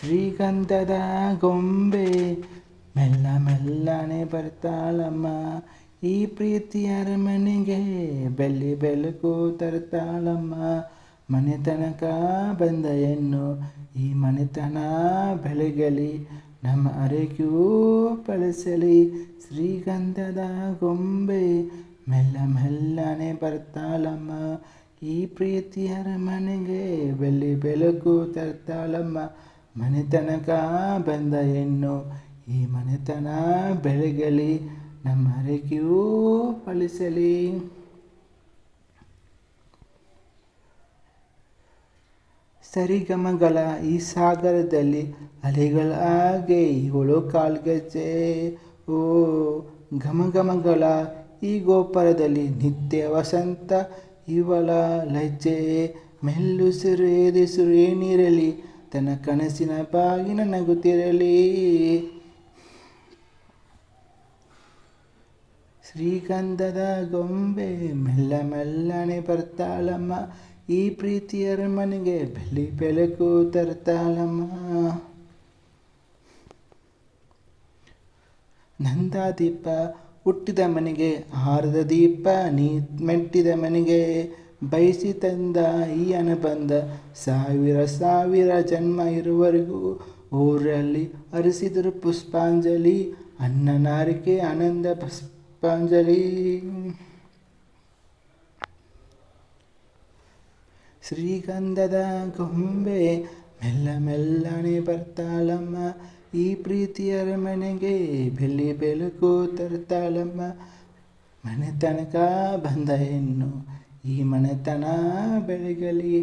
ಶ್ರೀಗಂಧದ ಗೊಂಬೆ ಮೆಲ್ಲ ಮೆಲ್ಲನೆ ಬರ್ತಾಳಮ್ಮ, ಈ ಪ್ರೀತಿಯ ಅರಮನೆಗೆ ಬೆಳ್ಳಿ ಬೆಳಕು ತರ್ತಾಳಮ್ಮ. ಮನೆತನಕ ಬಂದ ಹೆಣ್ಣು ಈ ಮನೆತನ ಬೆಳಗಲಿ, ನಮ್ಮ ಅರೆಗೆಯೂ ಬಳಸಲಿ. ಶ್ರೀಗಂಧದ ಗೊಂಬೆ ಮೆಲ್ಲ ಮೆಲ್ಲನೆ ಬರ್ತಾಳಮ್ಮ, ಈ ಪ್ರೀತಿಯ ಅರಮನೆಗೆ ಬೆಳ್ಳಿ ಬೆಳಕು ತರ್ತಾಳಮ್ಮ. ಮನೆತನಕ ಬಂದ ಹೆಣ್ಣು ಈ ಮನೆತನ ಬೆಳಗಲಿ, ನಮ್ಮ ಹರಕೆಯೂ ಫಲಿಸಲಿ. ಸರಿಗಮಗಳ ಈ ಸಾಗರದಲ್ಲಿ ಅಲೆಗಳ ಹಾಗೆ ಇವಳು ಕಾಲ್ಗೆಜ್ಜೆ. ಓ ಘಮಘಮಗಳ ಈ ಗೋಪುರದಲ್ಲಿ ನಿತ್ಯ ವಸಂತ ಇವಳ ಲಜ್ಜೆ. ಮೆಲ್ಲುಸಿರು ಎದೆಸುರು ಏನಿರಲಿ, ತನ್ನ ಕನಸಿನ ಬಾಗಿನ ನಗುತ್ತಿರಲಿ. ಶ್ರೀಗಂಧದ ಗೊಂಬೆ ಮೆಲ್ಲ ಮೆಲ್ಲನೆ ಬರ್ತಾಳಮ್ಮ, ಈ ಪ್ರೀತಿಯ ಅರಮನೆಗೆ ಬೆಳ್ಳಿ ಬೆಳಕು ತರ್ತಾಳಮ್ಮ. ನಂದಾದೀಪ ಹುಟ್ಟಿದ ಮನೆಗೆ ಆರದ ದೀಪ, ನೀ ಮೆಟ್ಟಿದ ಮನೆಗೆ ಬಯಸಿ ತಂದ ಈ ಅನುಬಂಧ. ಸಾವಿರ ಸಾವಿರ ಜನ್ಮ ಇರುವವರೆಗೂ ಊರಲ್ಲಿ ಹರಿಸಿದರು ಪುಷ್ಪಾಂಜಲಿ, ಅಣ್ಣನಾರಿಕೆ ಆನಂದ ಪುಷ್ಪಾಂಜಲಿ. ಶ್ರೀಗಂಧದ ಗೊಂಬೆ ಮೆಲ್ಲ ಮೆಲ್ಲನೆ ಬರ್ತಾಳಮ್ಮ, ಈ ಪ್ರೀತಿಯ ಅರಮನೆಗೆ ಬೆಳ್ಳಿ ಬೆಳಕು ತರ್ತಾಳಮ್ಮ. ಮನೆತನಕ ಬಂದ ಹೆಣ್ಣು ಈ ಮನೆತನ ಬೆಳಗಲಿ,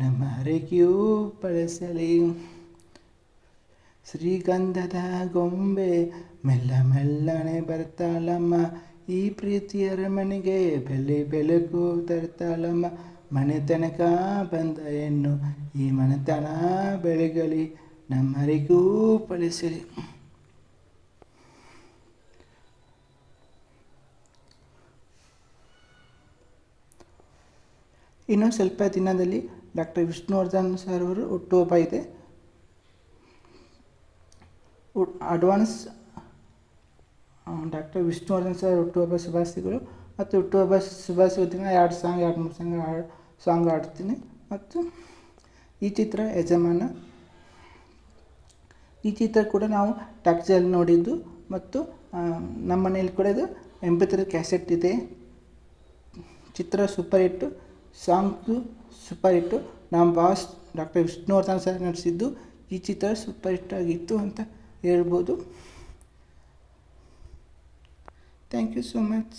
ನಮ್ಮ ಹರಕೆಯೂ ಬಳಸಲಿ. ಶ್ರೀಗಂಧದ ಗೊಂಬೆ ಮೆಲ್ಲ ಮೆಲ್ಲನೆ ಬರ್ತಾಳಮ್ಮ, ಈ ಪ್ರೀತಿಯ ಅರಮನೆಗೆ ಬೆಳ್ಳಿ ಬೆಳಕು ತರ್ತಾಳಮ್ಮ. ಮನೆತನಕ ಬಂದ ಹೆಣ್ಣು ಈ ಮನೆತನ ಬೆಳಗಲಿ, ನಮ್ಮ ಹರಕೆಯೂ ಫಲಿಸಲಿ. ಇನ್ನು ಸ್ವಲ್ಪ ದಿನದಲ್ಲಿ ಡಾಕ್ಟರ್ ವಿಷ್ಣುವರ್ಧನ್ ಸರ್ ಅವರು ಹುಟ್ಟುಹಬ್ಬ ಇದೆ. ಅಡ್ವಾನ್ಸ್ ಡಾಕ್ಟರ್ ವಿಷ್ಣುವರ್ಧನ್ ಸರ್ ಹುಟ್ಟುಹಬ್ಬ ಶುಭಾಶಯಗಳು. ಮತ್ತು ಹುಟ್ಟುಹಬ್ಬ ಶುಭಾಶಯ ದಿನ 2-3 ಸಾಂಗ್ ಆಡ್ತೀನಿ. ಮತ್ತು ಈ ಚಿತ್ರ ಯಜಮಾನ, ಈ ಚಿತ್ರ ಕೂಡ ನಾವು ಟಾಕ್ಸಲ್ಲಿ ನೋಡಿದ್ದು. ಮತ್ತು ನಮ್ಮ ಮನೇಲಿ ಕೂಡ ಇದು MP3 ಕ್ಯಾಸೆಟ್ ಇದೆ. ಚಿತ್ರ super hit, songs super hit. ನಮ್ಮ ಬಾಸ್ ಡಾಕ್ಟರ್ ವಿಷ್ಣುವರ್ಧನ್ ಸರ್ ನಡೆಸಿದ್ದು ಈ ಚಿತ್ರ ಸೂಪರ್ ಹಿಟ್ ಆಗಿತ್ತು ಅಂತ ಹೇಳ್ಬೋದು. Thank you so much.